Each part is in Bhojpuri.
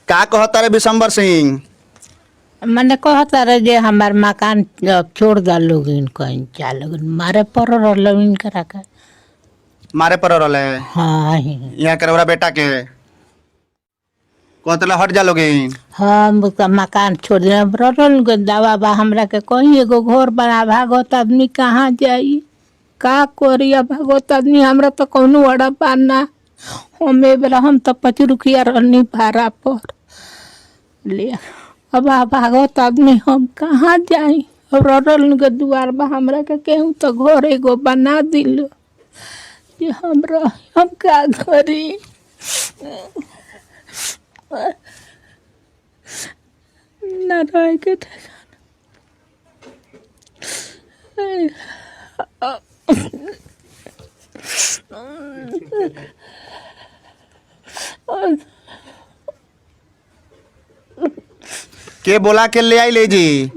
का कहता रे विशंबर सिंह? मैंने कहता रहे जे हमार मकान छोड़ दा लोग कहीं चा लोग मारे पर लोग करा के मारे पर रहले हाँ यहाँ करवरा बेटा के कहतला हट जा लोगे। हम उसका मकान छोड़ दे रोल के दवा बा हमरा के कहीं एगो घर बना भागत आदमी कहाँ जाई का करिया भागत आदमी हमरा तो कौनो बड़ा पाना हम बेरा हम तो 5 रुपया रहनी भाड़ा पर ले अब भागत आदमी हम कहाँ जाई। अब रोल के दुआर बा हमरा के केहू तो घर एगो बना दिल ये हमरा हम का करी ना रह के के बोला के ले आई ले जी?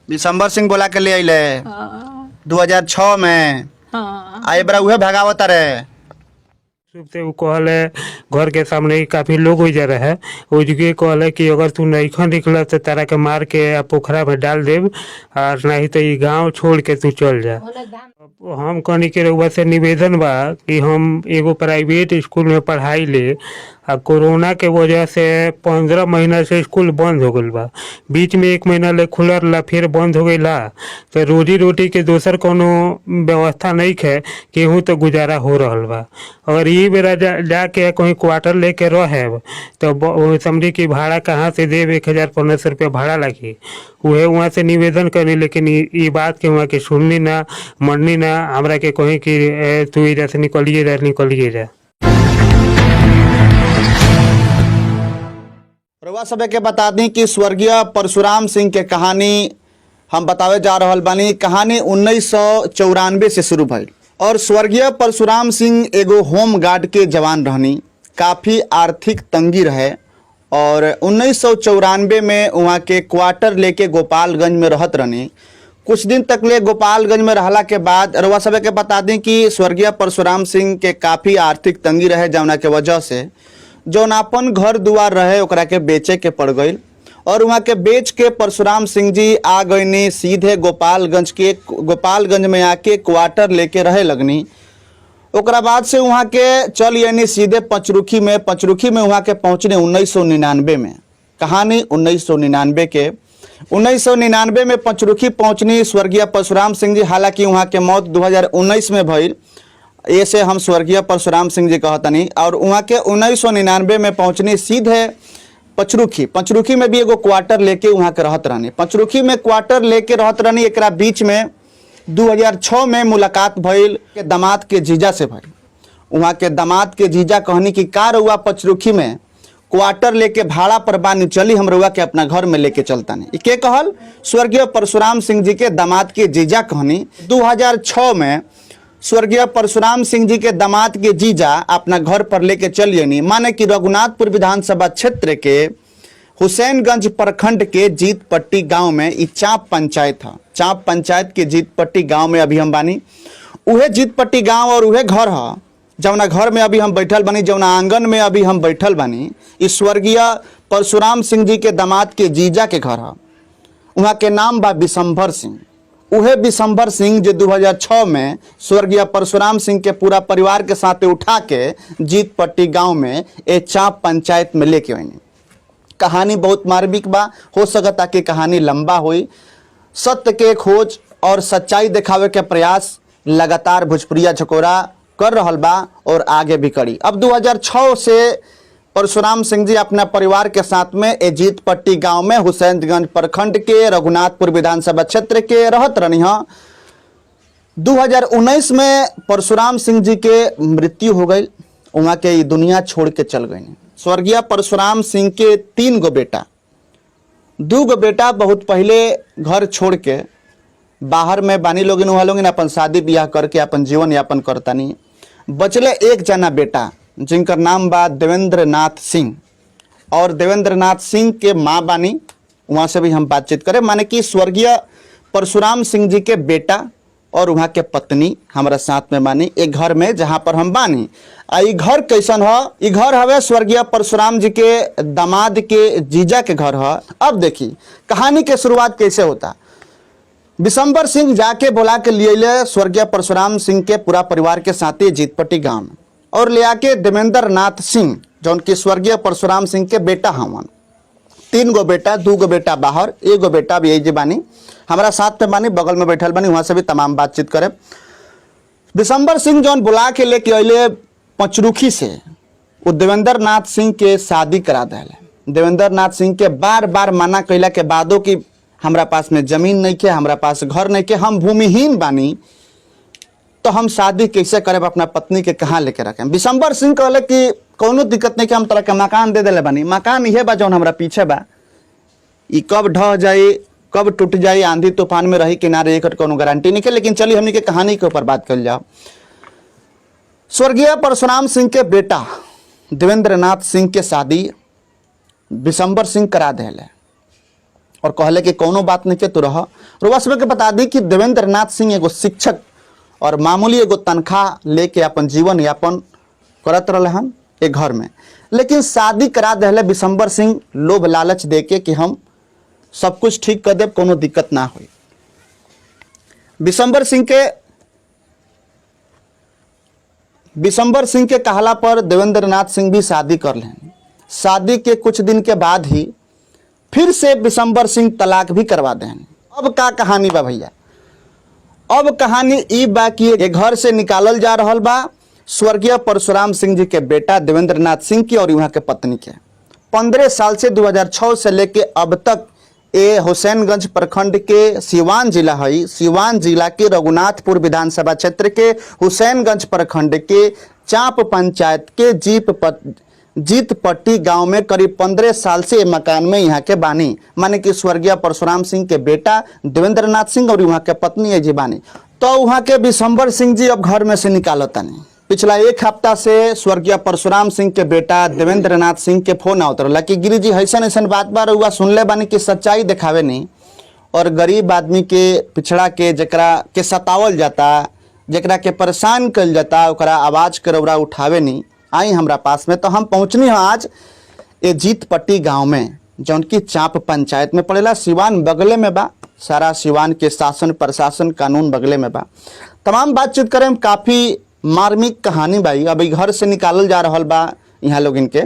विशंबर सिंह बोला के ले आई ले 2006 में। हाँ आई बरा उहे भगावत रे से वो कहले घर के सामने ही काफी लोग हो जा रहे उजके कहले कि अगर तू नहीं निकल तो तारा के मार के पोखरा में डाल देव और नहीं तो ये गांव छोड़ के तू चल जा। हम कहनी के रउआ से निवेदन बा कि हम एगो प्राइवेट स्कूल में पढ़ाई ले आ कोरोना के वजह से 15 महीना से स्कूल बंद हो गई बा। बीच में 1 महीना ले खुलल ला फिर बंद हो गई ला तो रोजी रोटी के दोसर कोनो व्यवस्था नहीं है केहू तो गुजारा हो रहल बा। अगर ये बेरा जाके कहीं क्वार्टर लेके रहे तो समझी कि भाड़ा कहाँ से देव 1000-1500 रुपया भाड़ा लगी। उहे वहाँ से निवेदन करनी लेकिन ये बात के वहाँ के सुननी ना मननी ना हमरा के कहीं कि तू इधर से निकलिए जा। रउआ सबे के बता दी कि स्वर्गीय परशुराम सिंह के कहानी हम बतावे जा रहल बानी। कहानी 1994 से शुरू भइल और स्वर्गीय परशुराम सिंह एगो होम गार्ड के जवान रहनी। काफ़ी आर्थिक तंगी रहे और 1994 में वहाँ के क्वार्टर लेके गोपालगंज में रहत रहनी। कुछ दिन तक ले गोपालगंज में रहला के बाद रउआ सबे के बता दी कि स्वर्गीय परशुराम सिंह के काफ़ी आर्थिक तंगी रहे जौना के वजह से जौन अपन घर दुआर रहे ओकरा के बेचे के पड़ गई और वहाँ के बेच के परशुराम सिंह जी आ गईनी सीधे गोपालगंज में आके क्वार्टर लेके रहे लगनी। ओकरा बाद से वहाँ के चल यानी सीधे पंचरुखी में वहाँ के पहुँचने 1999 में। कहानी 1999 के 1999 में पंचरुखी पहुँचनी स्वर्गीय परशुराम सिंह जी। हालांकि वहाँ के मौत 2019 में भइल ऐसे हम स्वर्गीय परशुराम सिंह जी कहतनी। और वहाँ के 1999 में पहुँचनी सीधे पंचरुखी में भी एगो क्वार्टर लेके वहाँ के रहत रहनी। पंचरुखी में क्वार्टर लेके रहत रहनी। एकरा बीच में 2006 में मुलाकात भइल के दामाद के जीजा से भइल। वहाँ के दामाद के जीजा कहनी कि का रउआ पंचरुखी में क्वार्टर लेके भाड़ा पर बानी चली हम रउआ के अपना घर में लेके चलता नहीं। के कहल? स्वर्गीय परशुराम सिंह जी के दामाद के जीजा कहनी। 2006 में स्वर्गीय परशुराम सिंह जी के दामाद के जीजा अपना घर पर लेके चलिए। माने कि रघुनाथपुर विधानसभा क्षेत्र के हुसैनगंज प्रखंड के जीतपट्टी गांव में ई चाँप पंचायत है। चाँप पंचायत के जीतपट्टी गांव में अभी हम बानी। उहे जीतपट्टी गांव और उहे घर है जौना घर में अभी हम बैठल बानी, जौना आंगन में अभी हम बैठल बानी। इस स्वर्गीय परशुराम सिंह जी के दामाद के जीजा के घर है। वहाँ के नाम बा विशंबर सिंह। उहे विशंबर सिंह जो 2006 में स्वर्गीय परशुराम सिंह के पूरा परिवार के साथ उठा के जीतपट्टी गांव में एक चाँप पंचायत में लेके आईनी। कहानी बहुत मार्मिक बा, हो सकता कि कहानी लंबा हुई। सत्य के खोज और सच्चाई दिखावे के प्रयास लगातार भोजपुरिया झकोरा कर रहल बा और आगे भी करी। अब 2006 से परशुराम सिंह जी अपना परिवार के साथ में जीतपट्टी गांव में हुसैनगंज प्रखंड के रघुनाथपुर विधानसभा क्षेत्र के रहत रहनी। 2019 में परशुराम सिंह जी के मृत्यु हो गई। वहाँ के दुनिया छोड़ के चल गई। स्वर्गीय परशुराम सिंह के 3 गो बेटा, 2 गो बेटा बहुत पहले घर छोड़ के बाहर में बानी लोगिन वहाँ लोगिन अपन शादी ब्याह करके अपन जीवन यापन करतानी। बचले 1 जना बेटा जिनकर नाम बा देवेंद्र नाथ सिंह और देवेंद्र नाथ सिंह के माँ बानी। वहाँ से भी हम बातचीत करें। माने कि स्वर्गीय परशुराम सिंह जी के बेटा और वहाँ के पत्नी हमारा साथ में बानी एक घर में जहाँ पर हम बानी। ई घर कैसन ह? ई घर हवे स्वर्गीय परशुराम जी के दामाद के जीजा के घर ह। अब देखी कहानी के शुरुआत कैसे होता। बिशंबर सिंह जाके बुला के लिए स्वर्गीय परशुराम सिंह के पूरा परिवार के साथ ही जीतपट्टी गांव में और ले आके देवेंद्र नाथ सिंह जो उनके स्वर्गीय परशुराम सिंह के बेटा हवन। 3 गो बेटा, 2 गो बेटा बाहर, 1 गो बेटा भी यही बानी हमारा साथ में बानी, बगल में बैठल बानी, वहां से भी तमाम बातचीत करे। बिशंबर सिंह जौन बुला के लेके अले पचरुखी से वो देवेंद्र नाथ सिंह के शादी करा दिले। देवेंद्र नाथ सिंह के बार बार मना कैला के बादो कि हमरा पास में जमीन नहीं के, हमरा पास घर नहीं के, हम भूमिहीन बानी, तो हम शादी कैसे करब, अपना पत्नी के कहाँ लेके रखें। बिशंबर सिंह कहले कि कोनो दिक्कत नहीं कि हम तरह के मकान दे दिले बानी। मकान ये बा जौन हमरा पीछे बा, ई कब ढह जाई, कब टूट जाई, आंधी तूफान में रही किनारे, एक कोनो गारंटी नहीं के। लेकिन चलिए हमनी के कहानी के ऊपर बात कर जाओ। स्वर्गीय परशुराम सिंह के बेटा देवेंद्र नाथ सिंह के शादी बिशंबर सिंह करा दिले और कहले कि कोनो बात नहीं के तू रह। रुआ सब के बता दी कि देवेंद्र नाथ सिंह एगो शिक्षक और मामूली एगो तनख्वाह लेके अपन जीवन यापन करत रहे हन एक घर में। लेकिन शादी करा दिले बिशंबर सिंह लोभ लालच देके कि हम सब कुछ ठीक कर देब, कोनो दिक्कत ना हुई। बिशंबर सिंह के कहला पर देवेंद्र नाथ सिंह भी शादी कर लें। शादी के कुछ दिन के बाद ही फिर से बिशंबर सिंह तलाक भी करवा दें। अब का कहानी बा भैया? अब कहानी ई बा कि ये घर से निकालल जा रहल बा स्वर्गीय परशुराम सिंह जी के बेटा देवेंद्र नाथ सिंह की और वहाँ के पत्नी के। 15 साल से 2006 से लेके अब तक ये हुसैनगंज प्रखंड के सिवान जिला है, सिवान जिला के रघुनाथपुर विधानसभा क्षेत्र के हुसैनगंज प्रखंड के चाप पंचायत के जीतपट्टी गांव में करीब 15 साल से ये मकान में यहाँ के बानी, माने कि स्वर्गीय परशुराम सिंह के बेटा देवेंद्र नाथ सिंह और वहाँ के पत्नी जी बानी। तो वहाँ के बिशंबर सिंह जी अब घर में से निकालतनी। पिछला 1 हफ्ता से स्वर्गीय परशुराम सिंह के बेटा देवेंद्र नाथ सिंह के फोन आवत रहा कि गिरी जी ऐसन ऐसन बात बार हुआ सुनले बानी कि सच्चाई दिखावे नहीं, और गरीब आदमी के पिछड़ा के जकरा के सतावल जाता, जकरा के परेशान कल जाता, ओकरा आवाज करौरा उठावे नहीं, आई हमरा पास में। तो हम पहुँचनी हैं आज ये जीतपट्टी गाँव में जौन की चाप पंचायत में पड़ेला। सिवान बगले में बा, सारा सिवान के शासन प्रशासन कानून बगले में बा। तमाम बातचीत करें, काफ़ी मार्मिक कहानी भाई। अब घर से निकालल जा रहा बा यहाँ लोग इनके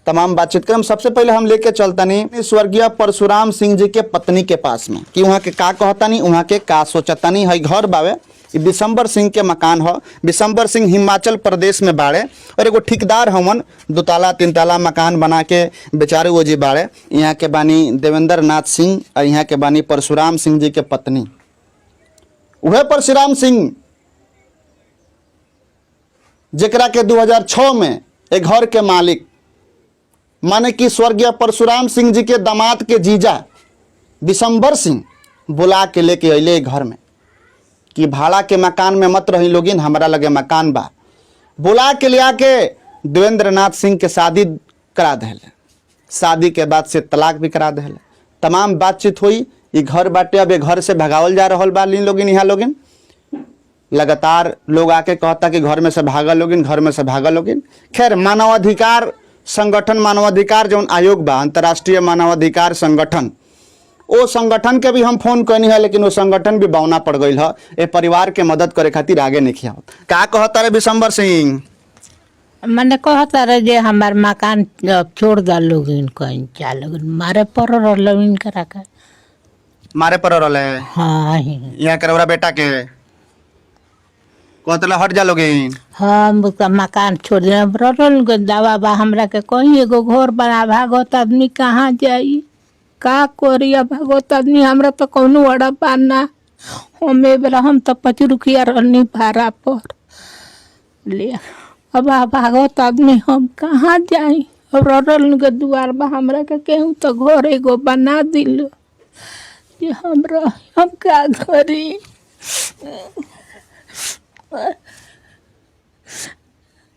तमाम बातचीत करें। सबसे पहले हम लेके चलतानी स्वर्गीय परशुराम सिंह जी के पत्नी के पास में कि वहाँ के का कहतानी, वहाँ के का सोचतानी। है घर बावे, बिशंबर सिंह के मकान हो। बिशंबर सिंह हिमाचल प्रदेश में बाड़े और एगो ठेकेदार हमन 2 ताला 3 ताला मकान बना के बेचारे वो जी बाड़े। यहाँ के बानी देवेंद्र नाथ सिंह और यहाँ के बानी परशुराम सिंह जी के पत्नी। वह परशुराम सिंह जेकरा के 2006 में एक घर के मालिक माने कि स्वर्गीय परशुराम सिंह जी के दामाद के जीजा बिशंबर सिंह बुला के लेके अले घर में कि भाड़ा के मकान में मत रही लोगिन, हमारा लगे मकान बा। बुला के लिया के देवेंद्र नाथ सिंह के शादी करा दिले। शादी के बाद से तलाक भी करा दिले। तमाम बातचीत हुई। ये घर बाटे, अब ये घर से भगावल जा रहा बा लोगिन। यहाँ लोगिन लगातार लोग आके कहता कि घर में से भागा लोगिन, घर में से भागा लोगिन। खैर मानवाधिकार संगठन, मानवाधिकार जो आयोग बा, अंतर्राष्ट्रीय मानवाधिकार संगठन, वो संगठन के भी हम फोन करनी है, लेकिन वो संगठन भी बौना पड़ गई है। ये परिवार के मदद करे खातिर आगे नहीं किया। का कहता रे बिशंबर सिंह? मैंने कहता रहे जे हमार मकान छोड़ दा लोगिन, कहीं क्या लोगिन मारे पर लोगिन करा कर मारे पर रहे। हाँ यहाँ करवरा बेटा के कहतला हट जा लोगिन। हम उसका मकान छोड़ दे दवा बा हमरा के कहीं एगो घर बना भागत आदमी कहाँ जाई, का करिया भागत आदमी, हमरा तो कौनो अड़ा पाना। हम तो 5 रुपया रहनी भाड़ा पर ले, अब भागत आदमी हम कहाँ जाई। अब रल के दुआर बा हमरा के केहू तो घर एगो बना दिलो कि हमरा हम का करी।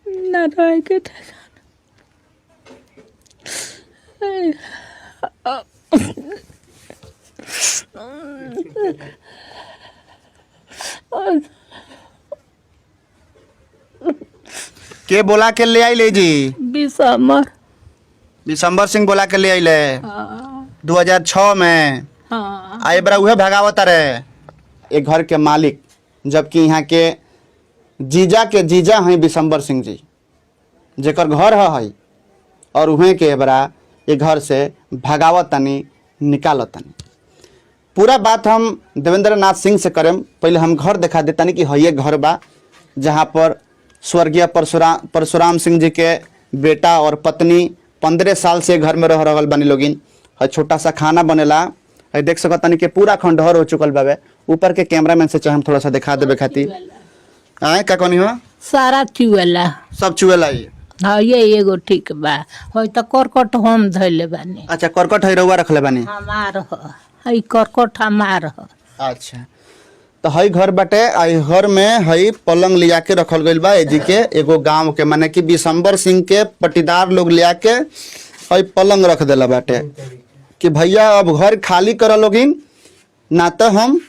न रह के के बोला के ले आई ले जी? बिसमर। दिसंबर सिंह बोला के ले आइले हाँ 2006 में। हाँ आ बरा उहे भगावत रहे एक घर के मालिक, जबकि यहाँ के जीजा हैं दिसंबर सिंह जी, जेकर घर है और उहे के बरा ये घर से भगावत तनी निकालत तनी। पूरा बात हम देवेंद्र नाथ सिंह से करें। पहले हम घर दिखा देता कि है ये घर बा जहाँ पर स्वर्गीय परशुराम सिंह जी के बेटा और पत्नी 15 साल से घर में रह रहल बनी लोगिन। है छोटा सा खाना बनेला है, देख सकतानी कि पूरा खंडहर हो चुकल बाबे। ऊपर के कैमरामैन से चाहे हम थोड़ा सा दिखा देवे खातिर। आए का कहनी हो? सारा चुएला सब चुएला ये। हाँ ये एगो ठीक बा। हो तो करकट हम धैले बानी। अच्छा करकट है रउआ रखले बानी? हमार ह हई करकट हमार ह। अच्छा तो हई घर बाटे। आई घर में हई पलंग लिया के रखल गइल बा एजी के एगो गांव के, माने कि दिसंबर सिंह के पटीदार लोग लिया के हई पलंग रख देला बाटे कि भैया अब घर खाली कर लोगिन ना, तो हम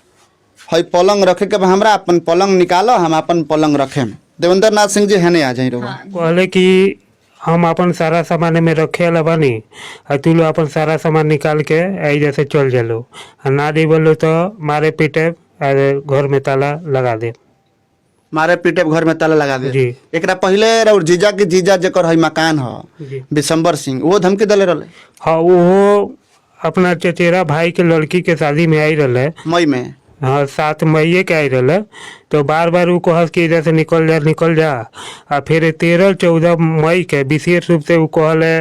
हई पलंग रखे के हमरा अपन पलंग निकालो, हम अपन पलंग रखे। देवेंद्र नाथ सिंह जी है नहीं आ जाई रहो। कहले कि हम अपन सारा सामान में रखे ला बानी और तू लोग अपन सारा सामान निकाल के आई जैसे चल जालो, ना दे बोलो तो मारे पीटे और घर में ताला लगा दे। मारे पीटे घर में ताला लगा दे जी। एकरा पहले और जीजा के जीजा जेकर हई मकान ह जी। दिसंबर सिंह वो धमकी दले रहले हाँ वो अपना चचेरा भाई के लड़की के शादी में आई रहे। मई में। हाँ 7 मई के आई रहे तो बार बार वो कहस कि इधर से निकल जा। और फिर 13-14 मई के विशेष रूप से वो कहले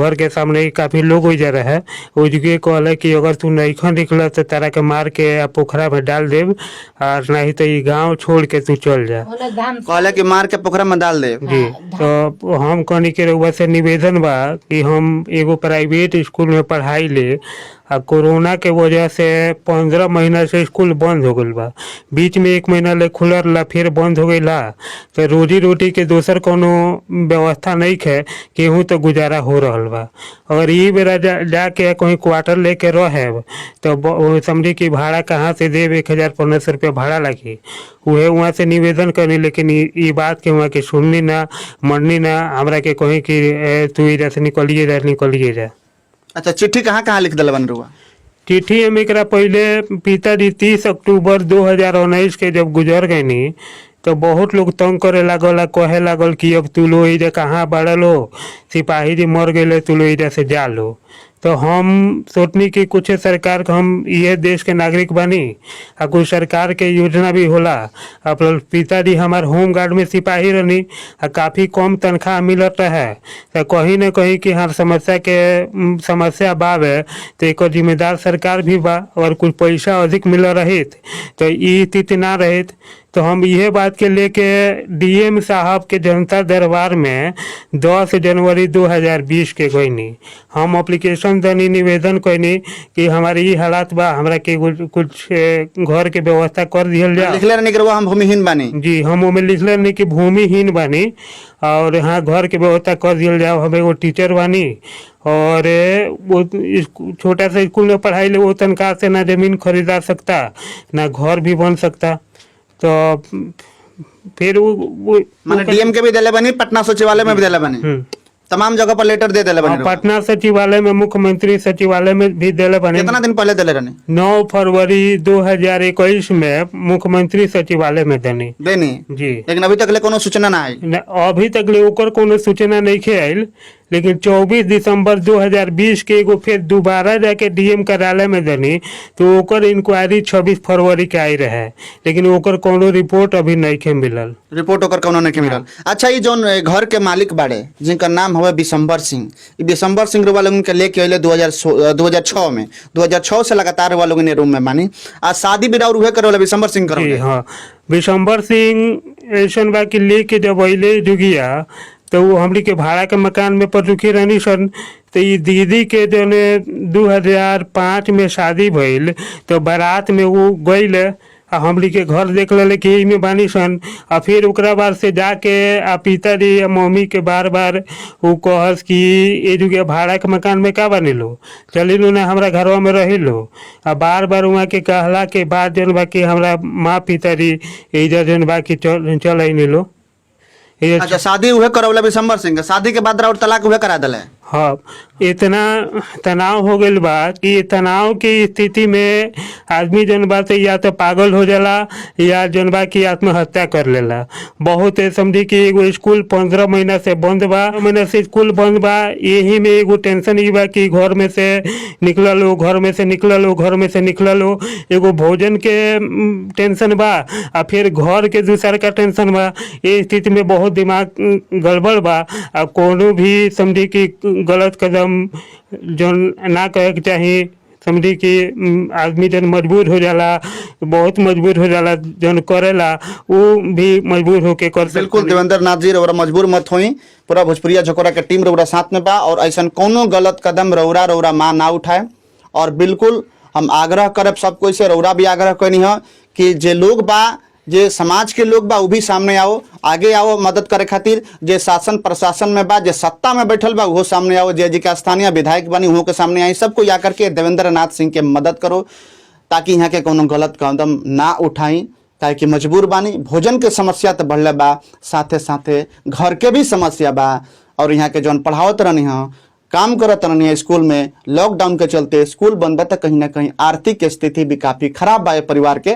घर के सामने ही काफ़ी लोग हो जा रहे वो जगह कहले कि अगर तू नहीं निकल तो तारा के मार के पोखरा में डाल देव और नहीं तो ये गांव छोड़ के तू चल जा। कहले कि मार के पोखरा में डाल दे। जी तो हम कहनी के रउआ से निवेदन बा कि हम एगो प्राइवेट स्कूल में पढ़ाई ले आ कोरोना के वजह से 15 महीना से स्कूल बंद हो गई बा, बीच में 1 महीना ले खुलल ला फिर बंद हो गई ला। तो रोजी रोटी के दोसर कोनो व्यवस्था नहीं है, केहू तो गुजारा हो रहल बा। अगर ये बेरा जाके कहीं क्वार्टर लेके रहे तो समझी कि भाड़ा कहाँ से देव 1000-1500 रुपया भाड़ा लगी। उहे वहाँ से निवेदन करनी, लेकिन ये बात के वहाँ के सुननी ना मननी ना, हमरा के कहीं कि तू इधर से निकलिए जा। अच्छा चिट्ठी कहाँ लिख दिल बन रुआ? चिट्ठी हम एक पहले पिताजी 30 अक्टूबर 2019 के जब गुजर गए तो बहुत लोग तंग करे लागल, कहे लागल कि अब तू लो इधर कहाँ बढ़ल हो, सिपाही जी मर गए तू लो इधर से जा लो। तो हम सोचनी कि कुछ सरकार को हम ये देश के नागरिक बनी और कुछ सरकार के योजना भी होला। अपन पिताजी हमार होम गार्ड में सिपाही रहनी और काफ़ी कम तनख्वाह मिलत है, तो कहीं न कहीं कि हर समस्या बावे तो एक जिम्मेदार सरकार भी बा। और कुछ पैसा अधिक मिल रहित तो ये स्थिति ना रहित, तो हम यह बात के लेके डीएम साहब के जनता दरबार में 10 जनवरी 2020 के गईनी। हम एप्लीकेशन दनी, निवेदन कैनी कि हमारे ये हालात बा, हमरा के कुछ घर के व्यवस्था कर दिहल जाए। लिखले रहनी कि रउआ हम भूमिहीन बानी। जी हम ओमे लिखले नहीं कि भूमिहीन बानी और यहाँ घर के व्यवस्था कर दिहल जाओ। हम एगो टीचर बानी और वो छोटा सा स्कूल में पढ़ाई ले, वो तनख्वाह से ना जमीन खरीदा सकता ना घर भी बन सकता। तो फिर वो माने डीएम के भी दिले बनी, पटना सचिवालय में भी दिले बनी, तमाम जगह पर लेटर दे दिले बनी। पटना सचिवालय में, मुख्यमंत्री सचिवालय में भी दिले बनी। कितना दिन पहले दिले रहनी? 9 फरवरी 2021 में मुख्यमंत्री सचिवालय में देनी जी। लेकिन अभी तक ले कोनो सूचना ना आई। अभी तक ले ओकर कोनो सूचना नहीं आयल, लेकिन 24 दिसंबर 2020 के एगो फिर दोबारा जाके डीएम कार्यालय में देनी तो ओकर इंक्वायरी 26 फरवरी के आई रहे, लेकिन ओकर कोनो रिपोर्ट अभी नहीं के मिलल। रिपोर्ट ओकर कोनो नहीं के मिलल। अच्छा ये जोन घर के मालिक बाड़े जिनका नाम हवे दिसंबर सिंह, दिसंबर सिंह रुआ लोगन के लेके अइले 2006 में। 2006 से लगातार रुआ लोगन रूम में मानी आ शादी विदाई उहे करे दिसंबर सिंह करे। हाँ दिसंबर सिंह ऐसन बा कि लेके जब अइले जुगिया तो वो हमरी के भाड़ा के मकान में पर रुकी रहनी सन। तो ये दीदी के जो 2005 में शादी भइल तो बारात में वो गइल आ हमरी के घर देख ले कि में बानी सन। आ फिर ओकरा बाद से जाके आ पिताजी या मम्मी के बार बार वो कहस कि ये जुगे भाड़ा के मकान में का बनी लो, चली लो ना हमरा घरवा में रही लो। आ बार बार वहाँ के कहला के बाद जन बा कि हमरा माँ पिताजी इधर जन बा कि चल नहीं लो। ये अच्छा, शादी उहे करौला विशंबर सिंह के, शादी के बाद और तलाक उहे करा दिले। हाँ, इतना तनाव हो गईल बा कि तनाव की स्थिति में आदमी जौन बा से या तो पागल हो जाला या जौन बा की आत्महत्या कर लेला। बहुत समझी कि एगो स्कूल 15 महीना से बंद बा, महीना से स्कूल बंद बा, यही में एगो टेंशन ई बा कि घर में से निकलल हो, घर में से निकलल हो, घर में से निकलल हो, एगो भोजन के टेंशन बा आ फिर घर के दूसर का टेंशन बा। ये स्थिति में बहुत दिमाग गड़बड़ बा। आ कोनो भी समझी कि गलत कदम जौन ना करे के चाही, समझी कि आदमी जौन मजबूर हो जाला, बहुत मजबूर हो जाला, जौन करेला वो भी मजबूर होके कर बिल्कुल देवेंद्र नाथ जी, रउरा मजबूर मत होई, पूरा भोजपुरिया झकोरा के टीम रउरा साथ में बा और ऐसा कोनो गलत कदम रउरा माँ ना उठाए। और बिल्कुल हम आग्रह करब सब कोई से, रउरा भी आग्रह करनी है कि जे लोग बा, जे समाज के लोग बा, वो भी सामने आओ, आगे आओ मदद करे खातिर। जे शासन प्रशासन में बा, जे सत्ता में बैठल बा, वो सामने आओ। जे जी के स्थानीय विधायक बनी वो के सामने आई, सबको आकर के देवेंद्र नाथ सिंह के मदद करो ताकि यहाँ के कोनो गलत कदम ना उठाई। काहे कि मजबूर बानी, भोजन के समस्या तो बढ़ले बा, साथे साथे घर के भी समस्या बा। और यहाँ के जौन पढ़ावत रहनी है, काम करत रहनी है स्कूल में, लॉकडाउन के चलते स्कूल बंद बा, तो कहीं ना कहीं आर्थिक स्थिति भी काफी खराब बा परिवार के।